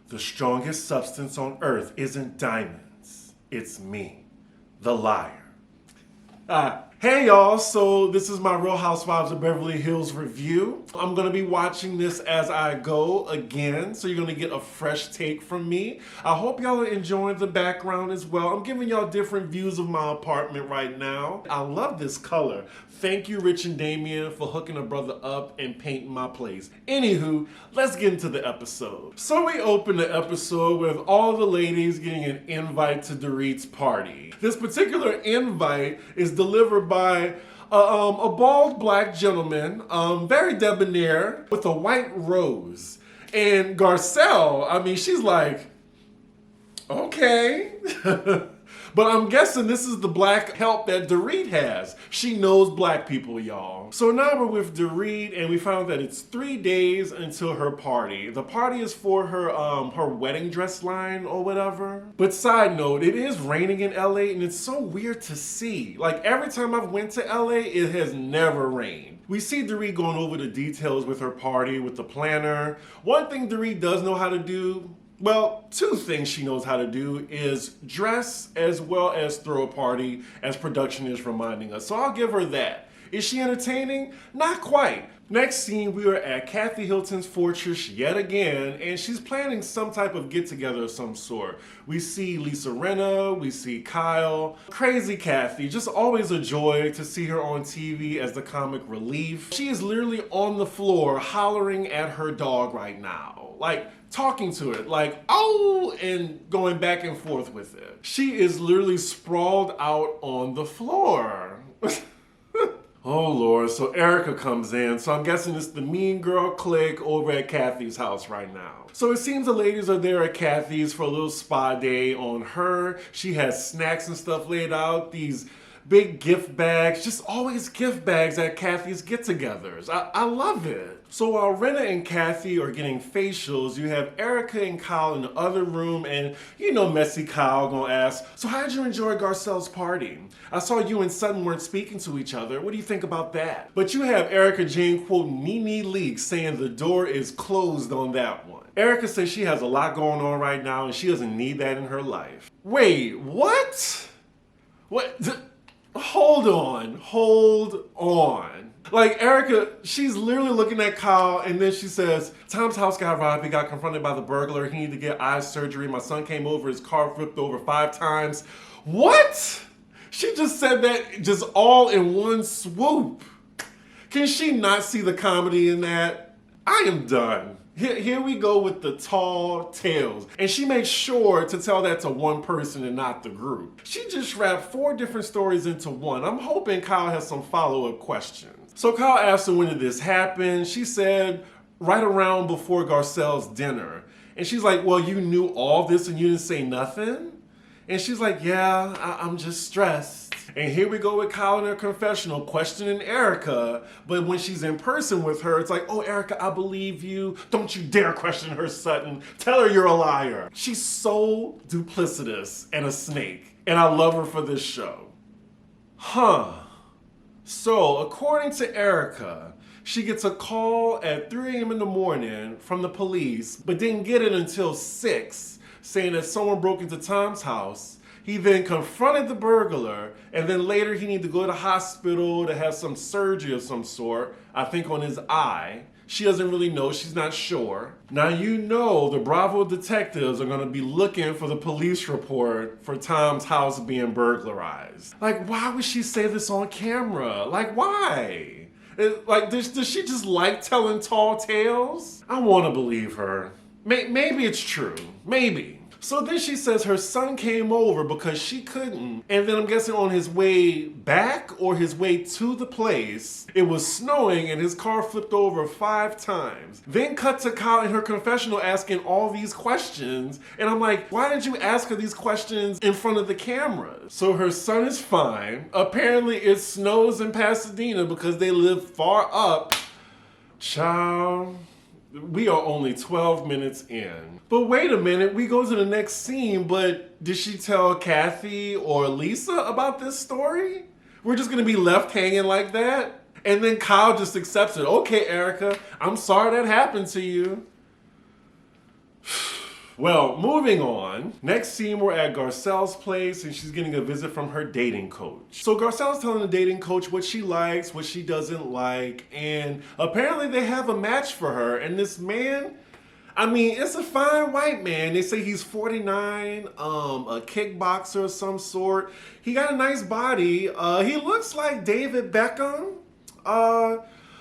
The strongest substance on earth isn't diamonds. It's me, the liar. Hey y'all, so this is my Real Housewives of Beverly Hills review. I'm gonna be watching this as I go again, so you're gonna get a fresh take from me. I hope y'all are enjoying the background as well. I'm giving y'all different views of my apartment right now. I love this color. Thank you, Rich and Damien, for hooking a brother up and painting my place. Anywho, let's get into the episode. So we open the episode with all the ladies getting an invite to Dorit's party. This particular invite is delivered by a bald black gentleman, very debonair, with a white rose. And Garcelle, I mean, she's like, okay. But I'm guessing this is the black help that Dorit has. She knows black people, y'all. So now we're with Dorit, and we found that it's 3 days until her party. The party is for her wedding dress line or whatever. But side note, it is raining in LA, and it's so weird to see. Like every time I've went to LA, it has never rained. We see Dorit going over the details with her party, with the planner. One thing Dorit does know how to do, well, two things she knows how to do is dress as well as throw a party, as production is reminding us. So I'll give her that. Is she entertaining? Not quite. Next scene, we are at Kathy Hilton's fortress yet again, and she's planning some type of get-together of some sort. We see Lisa Rinna, we see Kyle. Crazy Kathy, just always a joy to see her on TV as the comic relief. She is literally on the floor hollering at her dog right now. Like, talking to it, like, oh, and going back and forth with it. She is literally sprawled out on the floor. Oh Lord, so Erika comes in, so I'm guessing it's the mean girl clique over at Kathy's house right now. So it seems the ladies are there at Kathy's for a little spa day on her. She has snacks and stuff laid out, these big gift bags, just always gift bags at Kathy's get-togethers. I love it. So while Rinna and Kathy are getting facials, you have Erika and Kyle in the other room, and you know messy Kyle gonna ask, so how'd you enjoy Garcelle's party? I saw you and Sutton weren't speaking to each other. What do you think about that? But you have Erika Jane quote Nene Leakes saying the door is closed on that one. Erika says she has a lot going on right now and she doesn't need that in her life. Wait, what? What? Hold on. Like Erika, she's literally looking at Kyle and then she says, Tom's house got robbed, he got confronted by the burglar, he needed to get eye surgery, my son came over, his car flipped over 5 times. What? She just said that just all in one swoop. Can she not see the comedy in that? I am done. Here we go with the tall tales. And she makes sure to tell that to one person and not the group. She just wrapped 4 different stories into one. I'm hoping Kyle has some follow-up questions. So Kyle asked her, when did this happen? She said, right around before Garcelle's dinner. And she's like, well, you knew all this and you didn't say nothing? And she's like, yeah, I'm just stressed. And here we go with Kyle in her confessional questioning Erika. But when she's in person with her, it's like, oh, Erika, I believe you. Don't you dare question her, Sutton. Tell her you're a liar. She's so duplicitous and a snake. And I love her for this show. So according to Erika, she gets a call at 3 a.m. in the morning from the police, but didn't get it until 6, saying that someone broke into Tom's house. He then confronted the burglar, and then later he needed to go to the hospital to have some surgery of some sort, I think on his eye. She doesn't really know, she's not sure. Now you know the Bravo detectives are gonna be looking for the police report for Tom's house being burglarized. Like, why would she say this on camera? Like, why? Like, does she just like telling tall tales? I wanna believe her. Maybe it's true, maybe. So then she says her son came over because she couldn't. And then I'm guessing on his way back or his way to the place, it was snowing and his car flipped over 5 times. Then cut to Kyle in her confessional asking all these questions. And I'm like, why did you ask her these questions in front of the cameras? So her son is fine. Apparently it snows in Pasadena because they live far up. Child. We are only 12 minutes in. But wait a minute, we go to the next scene, but did she tell Kathy or Lisa about this story? We're just gonna be left hanging like that? And then Kyle just accepts it. Okay, Erika, I'm sorry that happened to you. Well, moving on. Next scene, we're at Garcelle's place and she's getting a visit from her dating coach. So Garcelle's telling the dating coach what she likes, what she doesn't like, and apparently they have a match for her. And this man, I mean, it's a fine white man. They say he's 49, a kickboxer of some sort. He got a nice body. He looks like David Beckham.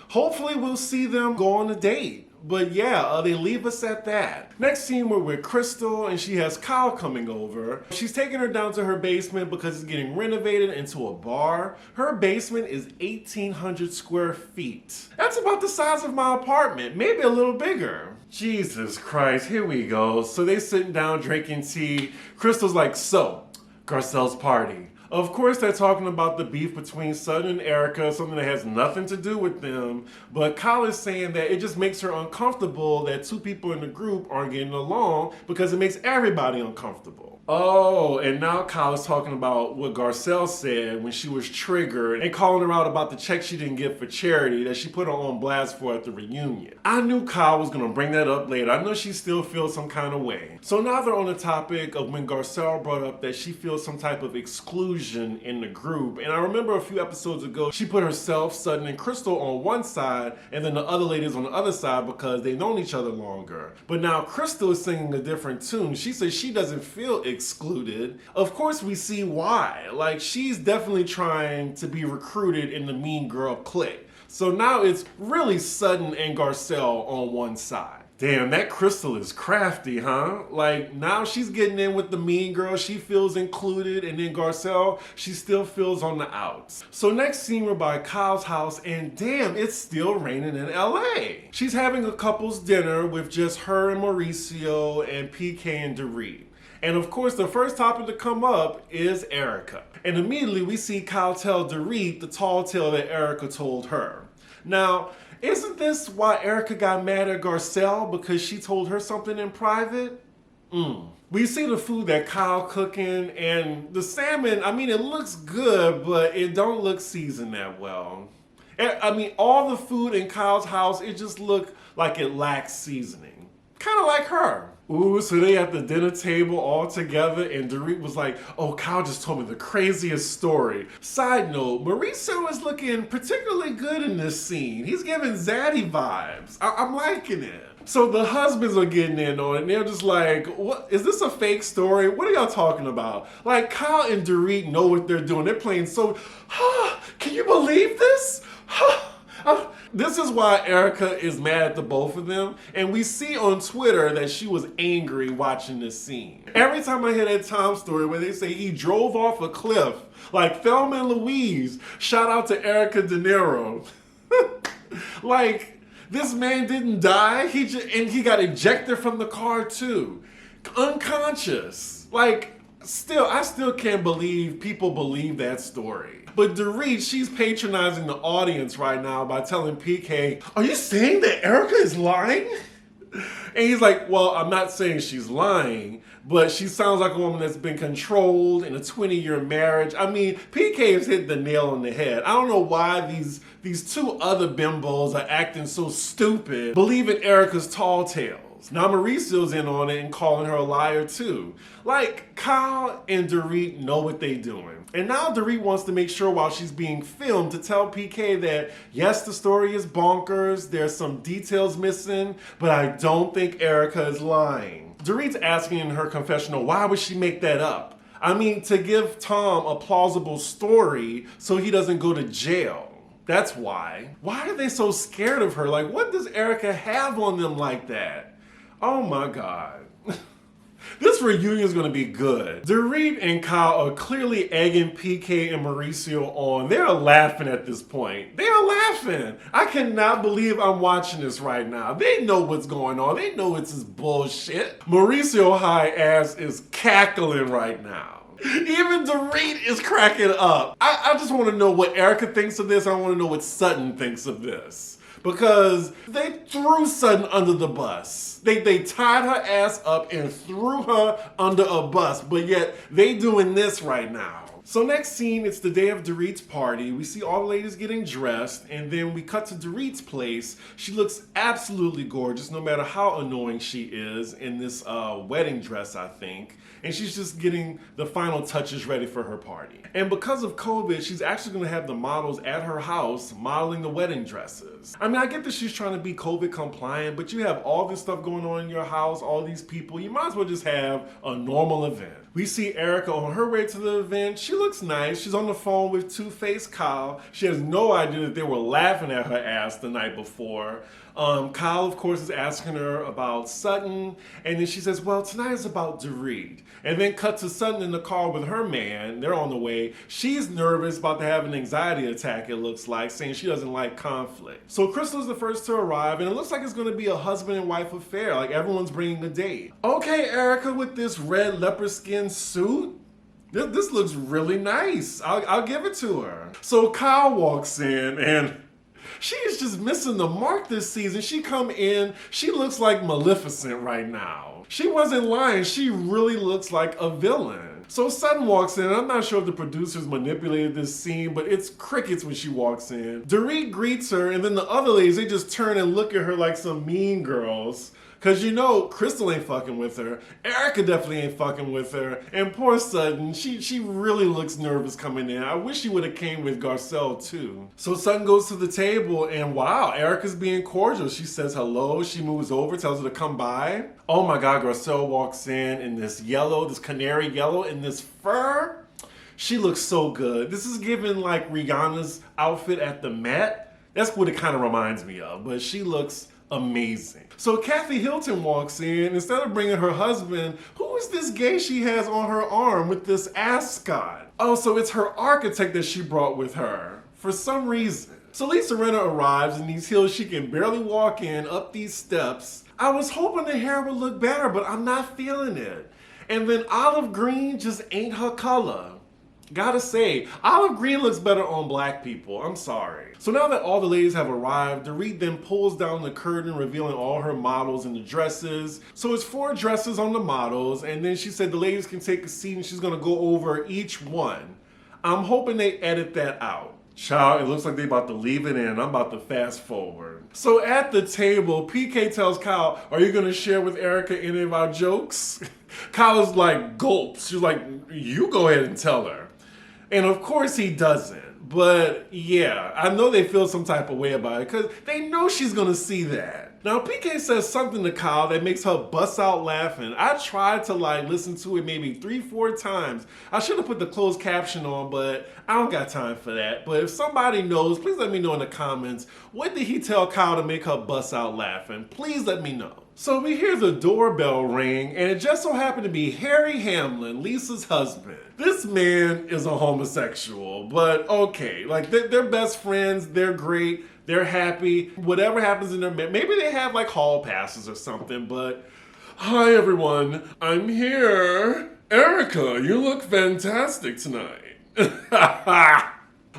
Hopefully we'll see them go on a date. But yeah, they leave us at that. Next scene, we're with Crystal and she has Kyle coming over. She's taking her down to her basement because it's getting renovated into a bar. Her basement is 1,800 square feet. That's about the size of my apartment, maybe a little bigger. Jesus Christ, here we go. So they sitting down drinking tea. Crystal's like, so, Garcelle's party. Of course, they're talking about the beef between Sutton and Erika, something that has nothing to do with them. But Kyle is saying that it just makes her uncomfortable that two people in the group aren't getting along because it makes everybody uncomfortable. Oh, and now Kyle is talking about what Garcelle said when she was triggered and calling her out about the check she didn't get for charity that she put her on blast for at the reunion. I knew Kyle was going to bring that up later. I know she still feels some kind of way. So now they're on the topic of when Garcelle brought up that she feels some type of exclusion in the group. And I remember a few episodes ago, she put herself, Sutton, and Crystal on one side and then the other ladies on the other side because they've known each other longer. But now Crystal is singing a different tune. She says she doesn't feel excluded. Of course we see why. Like, she's definitely trying to be recruited in the mean girl clique. So now it's really Sutton and Garcelle on one side. Damn, that Crystal is crafty, huh? Like, now she's getting in with the mean girl, she feels included, and then Garcelle, she still feels on the outs. So next scene, we're by Kyle's house, and damn, it's still raining in LA. She's having a couple's dinner with just her and Mauricio and PK and Dorit. And of course, the first topic to come up is Erika. And immediately we see Kyle tell Dorit the tall tale that Erika told her. Now, isn't this why Erika got mad at Garcelle? Because she told her something in private? We see the food that Kyle cooking, and the salmon, I mean, it looks good, but it don't look seasoned that well. I mean, all the food in Kyle's house, it just looked like it lacks seasoning. Kind of like her. Ooh, so they at the dinner table all together, and Dorit was like, oh, Kyle just told me the craziest story. Side note, Mauricio is looking particularly good in this scene. He's giving zaddy vibes. I'm liking it. So the husbands are getting in on it, and they're just like, what, is this a fake story? What are y'all talking about? Like, Kyle and Dorit know what they're doing. They're playing so, can you believe this? This is why Erika is mad at the both of them. And we see on Twitter that she was angry watching this scene. Every time I hear that Tom story where they say he drove off a cliff, like Thelma and Louise, shout out to Erika De Niro. Like, this man didn't die, and he got ejected from the car too. Unconscious. Like, I still can't believe people believe that story. But Dorit, she's patronizing the audience right now by telling PK, are you saying that Erika is lying? And he's like, well, I'm not saying she's lying, but she sounds like a woman that's been controlled in a 20-year marriage. I mean, PK has hit the nail on the head. I don't know why these two other bimbos are acting so stupid, believing Erika's tall tales. Now Mauricio's in on it and calling her a liar too. Like, Kyle and Dorit know what they doing. And now Dorit wants to make sure while she's being filmed to tell PK that, yes, the story is bonkers, there's some details missing, but I don't think Erika is lying. Dorit's asking in her confessional, why would she make that up? I mean, to give Tom a plausible story so he doesn't go to jail. That's why. Why are they so scared of her? Like, what does Erika have on them like that? Oh my God. This reunion is going to be good. Dorit and Kyle are clearly egging PK and Mauricio on. They're laughing at this point. They are laughing. I cannot believe I'm watching this right now. They know what's going on. They know it's this bullshit. Mauricio high ass is cackling right now. Even Dorit is cracking up. I just want to know what Erika thinks of this. I want to know what Sutton thinks of this. Because they threw Sutton under the bus. They tied her ass up and threw her under a bus, but yet they doing this right now. So next scene, it's the day of Dorit's party. We see all the ladies getting dressed, and then we cut to Dorit's place. She looks absolutely gorgeous, no matter how annoying she is in this wedding dress, I think. And she's just getting the final touches ready for her party. And because of COVID, she's actually gonna have the models at her house modeling the wedding dresses. I mean, I get that she's trying to be COVID compliant, but you have all this stuff going on in your house, all these people, you might as well just have a normal event. We see Erika on her way to the event. She looks nice. She's on the phone with Two-Faced Kyle. She has no idea that they were laughing at her ass the night before. Kyle, of course, is asking her about Sutton, and then she says, well, tonight is about Dorit. And then cut to Sutton in the car with her man. They're on the way. She's nervous, about to have an anxiety attack, it looks like, saying she doesn't like conflict. So Crystal's the first to arrive, and it looks like it's going to be a husband and wife affair, like everyone's bringing a date. Okay, Erika, with this red leopard skin suit, this looks really nice. I'll give it to her. So Kyle walks in, and she is just missing the mark this season. She come in, she looks like Maleficent right now. She wasn't lying, she really looks like a villain. So Sutton walks in, and I'm not sure if the producers manipulated this scene, but it's crickets when she walks in. Dorit greets her, and then the other ladies, they just turn and look at her like some mean girls. Cause you know, Crystal ain't fucking with her. Erika definitely ain't fucking with her. And poor Sutton, she really looks nervous coming in. I wish she would have came with Garcelle too. So Sutton goes to the table and wow, Erika's being cordial. She says hello, she moves over, tells her to come by. Oh my God, Garcelle walks in this yellow, this canary yellow, in this fur. She looks so good. This is giving like Rihanna's outfit at the Met. That's what it kind of reminds me of, but she looks amazing. So Kathy Hilton walks in. Instead of bringing her husband, who is this gay she has on her arm with this ascot? Oh, so it's her architect that she brought with her for some reason. So Lisa Rinna arrives in these heels. She can barely walk in up these steps. I was hoping the hair would look better, but I'm not feeling it. And then olive green just ain't her color. Gotta say, olive green looks better on black people. I'm sorry. So now that all the ladies have arrived, Dorit then pulls down the curtain, revealing all her models and the dresses. So it's 4 dresses on the models, and then she said the ladies can take a seat and she's gonna go over each one. I'm hoping they edit that out. Child, it looks like they about to leave it in. I'm about to fast forward. So at the table, PK tells Kyle, are you gonna share with Erika any of our jokes? Kyle's like gulps. She's like, you go ahead and tell her. And of course he doesn't, but yeah, I know they feel some type of way about it because they know she's gonna see that. Now PK says something to Kyle that makes her bust out laughing. I tried to like listen to it maybe 3-4 times. I should have put the closed caption on, but I don't got time for that. But if somebody knows, please let me know in the comments. What did he tell Kyle to make her bust out laughing? Please let me know. So we hear the doorbell ring, and it just so happened to be Harry Hamlin, Lisa's husband. This man is a homosexual, but okay, like they're best friends, they're great, they're happy. Whatever happens in their marriage, maybe they have like hall passes or something, but hi everyone, I'm here. Erika, you look fantastic tonight.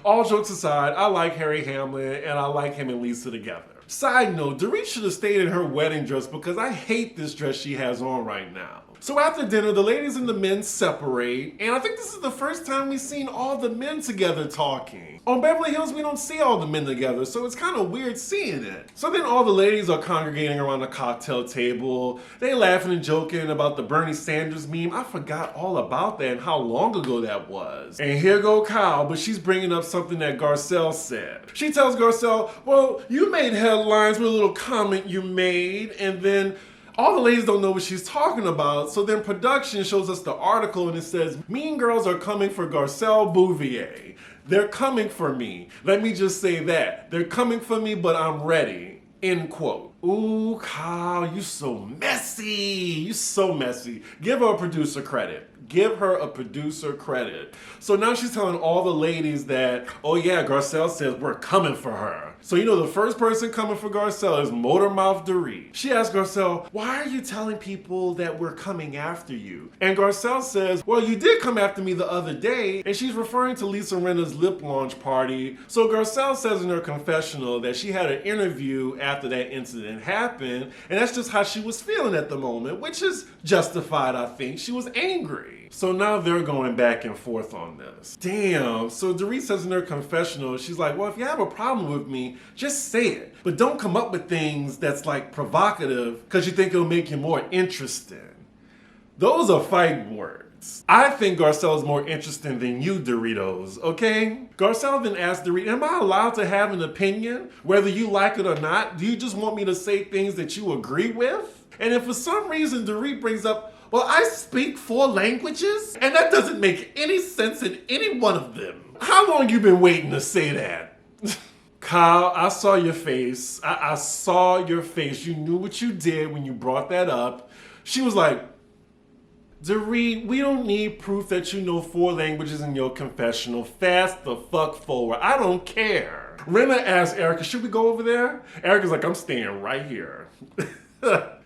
All jokes aside, I like Harry Hamlin, and I like him and Lisa together. Side note, Dorit should have stayed in her wedding dress because I hate this dress she has on right now. So after dinner, the ladies and the men separate, and I think this is the first time we've seen all the men together talking. On Beverly Hills, we don't see all the men together, so it's kind of weird seeing it. So then all the ladies are congregating around the cocktail table. They laughing and joking about the Bernie Sanders meme. I forgot all about that and how long ago that was. And here go Kyle, but she's bringing up something that Garcelle said. She tells Garcelle, well, you made headlines with a little comment you made, and then all the ladies don't know what she's talking about, so then production shows us the article and it says, mean girls are coming for Garcelle Bouvier. They're coming for me. Let me just say that. They're coming for me, but I'm ready. End quote. Ooh, Kyle, you so messy. You so messy. Give her a producer credit. Give her a producer credit. So now she's telling all the ladies that, oh yeah, Garcelle says we're coming for her. So you know the first person coming for Garcelle is Motormouth Dorit. She asks Garcelle, why are you telling people that we're coming after you? And Garcelle says, well, you did come after me the other day. And she's referring to Lisa Rinna's lip launch party. So Garcelle says in her confessional that she had an interview after that incident happened. And that's just how she was feeling at the moment, which is justified, I think. She was angry. So now they're going back and forth on this. Damn. So Dorit says in her confessional, she's like, well, if you have a problem with me, just say it. But don't come up with things that's like provocative because you think it'll make you more interesting. Those are fighting words. I think Garcelle is more interesting than you, Doritos, okay? Garcelle then asked Dorit, am I allowed to have an opinion, whether you like it or not? Do you just want me to say things that you agree with? And if for some reason Dorit brings up, well, I speak 4 languages, and that doesn't make any sense in any one of them. How long you been waiting to say that? Kyle, I saw your face. I saw your face. You knew what you did when you brought that up. She was like, Dorit, we don't need proof that you know 4 languages in your confessional. Fast the fuck forward. I don't care. Rinna asked Erika, should we go over there? Erika's like, I'm staying right here.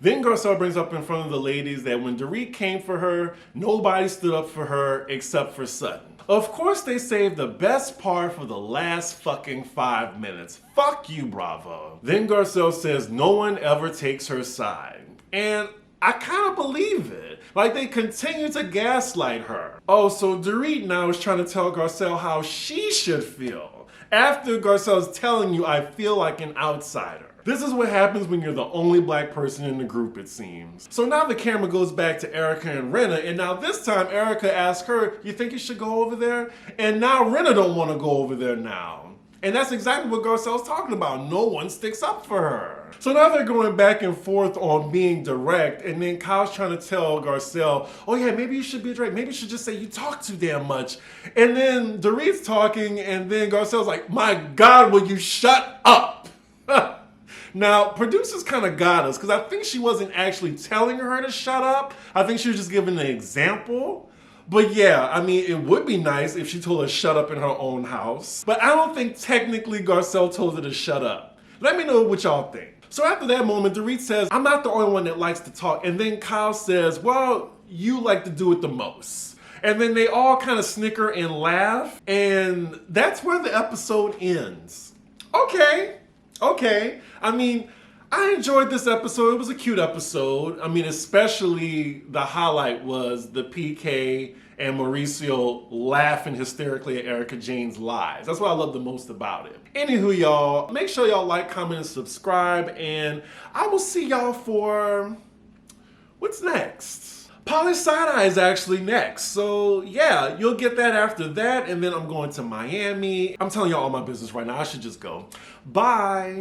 Then Garcelle brings up in front of the ladies that when Dorit came for her, nobody stood up for her except for Sutton. Of course they saved the best part for the last fucking 5 minutes. Fuck you, Bravo. Then Garcelle says no one ever takes her side. And I kind of believe it. Like, they continue to gaslight her. Oh, so Dorit now is trying to tell Garcelle how she should feel. After Garcelle's telling you, I feel like an outsider. This is what happens when you're the only black person in the group, it seems. So now the camera goes back to Erika and Rinna, and now this time Erika asks her, you think you should go over there? And now Rinna don't want to go over there now. And that's exactly what Garcelle's talking about. No one sticks up for her. So now they're going back and forth on being direct, and then Kyle's trying to tell Garcelle, oh yeah, maybe you should be direct. Maybe you should just say you talk too damn much. And then Dorit's talking, and then Garcelle's like, my God, will you shut up? Now, producers kind of got us, because I think she wasn't actually telling her to shut up. I think she was just giving an example. But yeah, I mean, it would be nice if she told her to shut up in her own house. But I don't think technically Garcelle told her to shut up. Let me know what y'all think. So after that moment, Dorit says, I'm not the only one that likes to talk. And then Kyle says, well, you like to do it the most. And then they all kind of snicker and laugh. And that's where the episode ends. Okay. I mean, I enjoyed this episode. It was a cute episode. I mean, especially the highlight was the PK and Mauricio laughing hysterically at Erika Jayne's lies. That's what I love the most about it. Anywho, y'all, make sure y'all like, comment, and subscribe, and I will see y'all for what's next. Poli Side-Eye is actually next. So yeah, you'll get that after that, and then I'm going to Miami. I'm telling y'all all my business right now. I should just go. Bye.